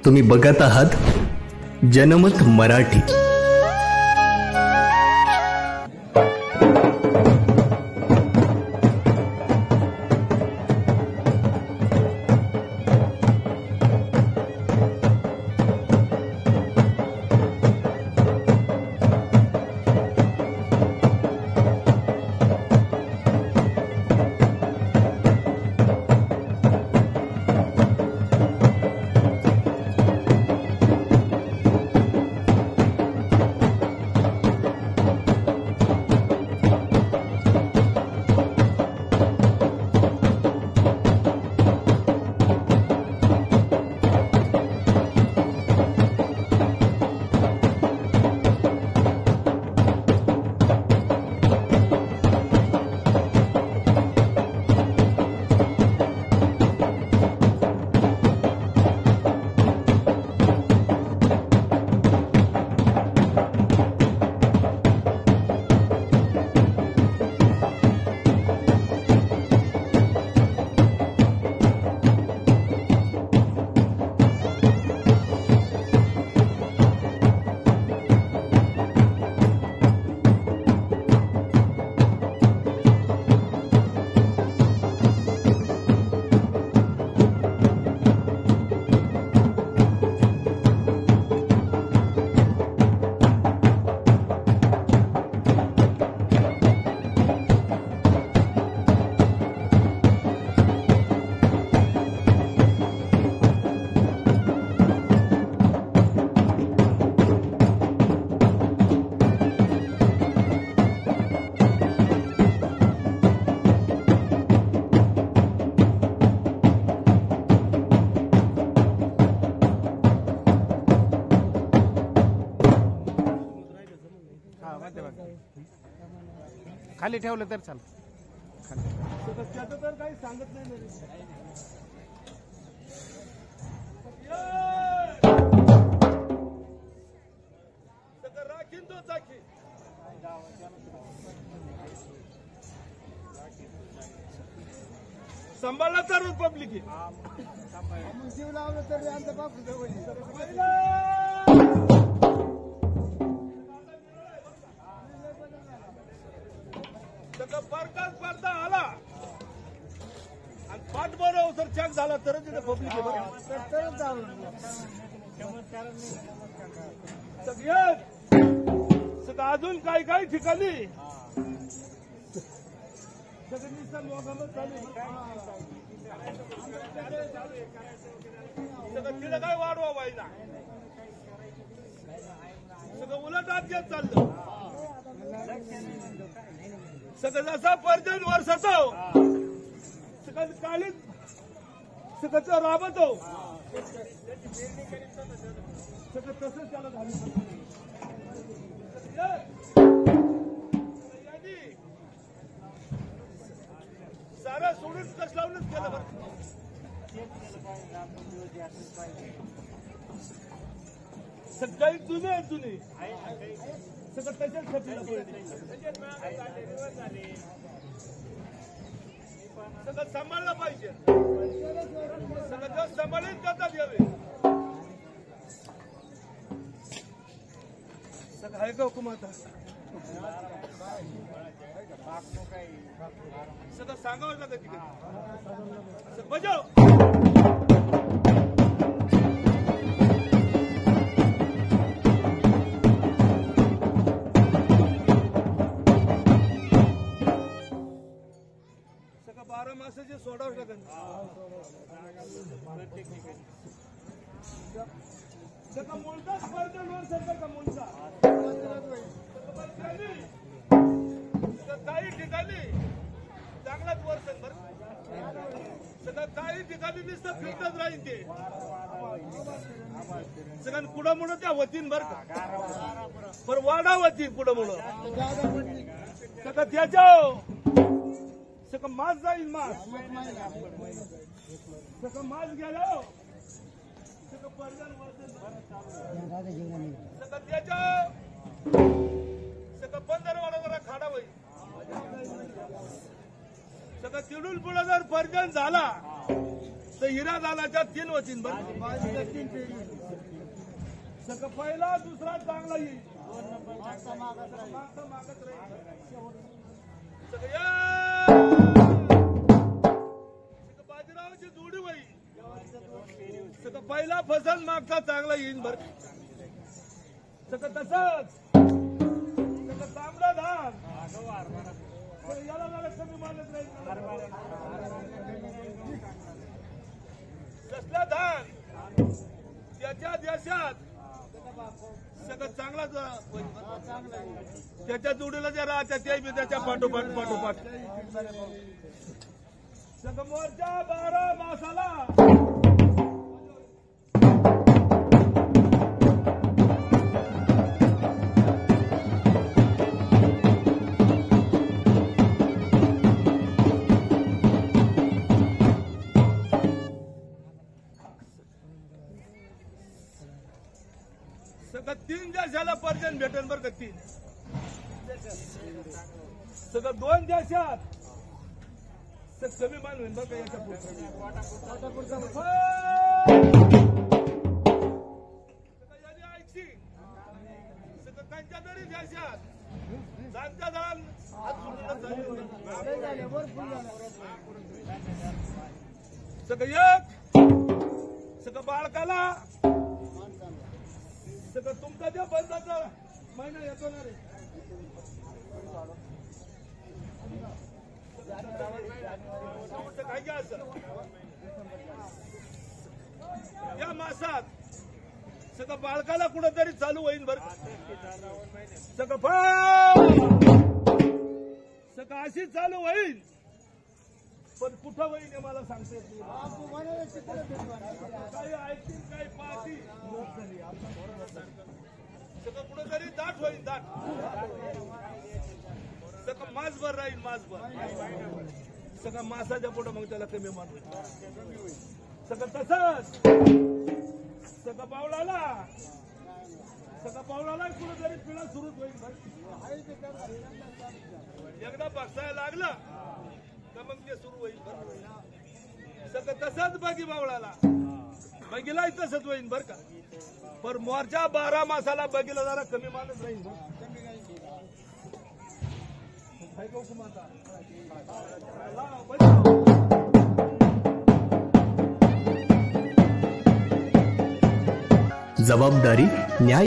तुम्ही बघत आहात जनमत मराठी. खाली ठेवलं तर चाल. त्याचं तर काही सांगत नाही. राखीन तो चाकी सांभाळला तर पब्लिक जीव लावलं तरी आमच्या बापू फरकाच पडता आला आणि पाठ बरोबर जर चेक झाला तरच तिथे पब्लिक अजून काही काही ठिकाणी तिथं काय वाढवा पाहिजे सगळं उलट राज्यात चाललं. सगळं जसा पर्जन वर्षाचा सगळं काळीच सगळं राबतो सगळं तसंच त्याला झालं. सारा सोडून कस लावूनच केलं बरं. सगळी जुने जुने सगळं तसेच खपीला सगळं सांभाळलं पाहिजे. सगळं जग सांभाळून करतात यावे सगळं आहे का हुकूम आता सगळं सांगावं लागत तिकडे बजाव. सगळं 12 मासाचे सोडावं लागत सगळं मुलगा स्पर्धा लोन सगळं का मुलगा काही ठिकाणी चांगलाच वर्षन बरं सगळं काही ठिकाणी नुसतं फिरतच राहील ते सगळं पुढं म्हणून त्या होतीन बरं का बरं वाढा होती पुढं म्हणून सगळं त्याच्या सगळं मास जाईल मास सगळं मास गेलं सगळं पर्जन सगळं त्याच्या सगळं पंधरवाडा जरा खाडा होईल सगळं तिडून पुढे जर पर्जन झाला तर हिरा दानाच्या 3 होतील बरं. सगळं पहिला दुसरा चांगला येईल. मागचा मागत राहील. सगळं या. सगळं बाजीरावाची जोडी होईल. सगळं पहिला फसल मागचा चांगला येईल बरं. सगळं तसंच सगळं तांबडा धान याला जरा कमी मानत राहील. कसला धान त्याच्या देशात सगळं चांगलाच त्याच्या जोडीला ज्या राहत्या ते बी त्याच्या पाठोपाठ सगळं मोर्चा 12 मासाला सगळं 3 देशाला पर्जन भेटेल बरं का. 3 सगळं 2 देशात कमी मान होईल बरं का. याच्या ऐकशी सगळं त्यांच्या तरी देशात जाणत्या जाण सगळं एक सगळं बाळकाला सगळं तुमचा त्या बंदाचा महिना येतो ना रे. काय काय असं या मासात सगळं बाळकाला कुठंतरी चालू होईल बरं. सगळं सगळं अशी चालू होईल पण कुठं होईल हे मला सांगता येत नाही. काही ऐकतील काही पाहतील सगळं कुठंतरी दाट होईल. दाट सगळं मासभर राहील. मासभर सगळं मासाच्या पुढं मग त्याला कमी मान होईल. सगळं तसंच सगळं पावलाला कुठंतरी पिढा सुरूच होईल. एकदा बसायला लागला का मग ते सुरू होईल. सगळं तसंच बघी बावळाला बघीलाही तसंच होईल बरं का. पण मोर्चा 12 मासाला बघीला जरा कमी मानच राहील. जबाबदारी न्याय